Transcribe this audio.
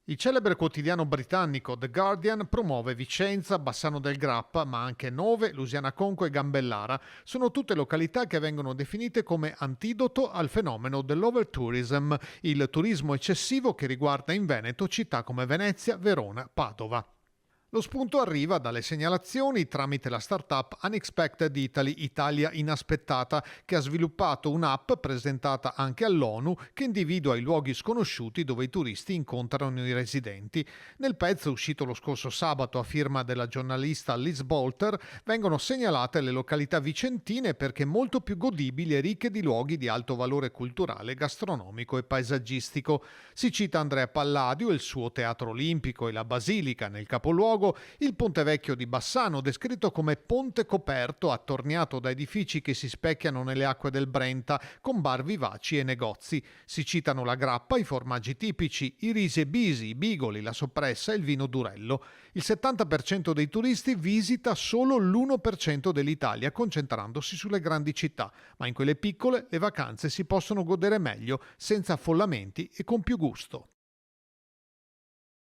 Il celebre quotidiano britannico The Guardian promuove Vicenza, Bassano del Grappa, ma anche Nove, Lusiana Conco e Gambellara. Sono tutte località che vengono definite come antidoto al fenomeno dell'overtourism, il turismo eccessivo che riguarda in Veneto città come Venezia, Verona, Padova. Lo spunto arriva dalle segnalazioni tramite la startup Unexpected Italy, Italia Inaspettata, che ha sviluppato un'app presentata anche all'ONU che individua i luoghi sconosciuti dove i turisti incontrano i residenti. Nel pezzo uscito lo scorso sabato a firma della giornalista Liz Bolter vengono segnalate le località vicentine perché molto più godibili e ricche di luoghi di alto valore culturale, gastronomico e paesaggistico. Si cita Andrea Palladio e il suo Teatro Olimpico e la Basilica nel capoluogo, il Ponte Vecchio di Bassano, descritto come ponte coperto attorniato da edifici che si specchiano nelle acque del Brenta, con bar vivaci e negozi. Si citano la grappa, i formaggi tipici, i risi e bisi, i bigoli, la soppressa e il vino durello. Il 70% dei turisti visita solo l'1% dell'Italia, concentrandosi sulle grandi città, ma in quelle piccole le vacanze si possono godere meglio, senza affollamenti e con più gusto.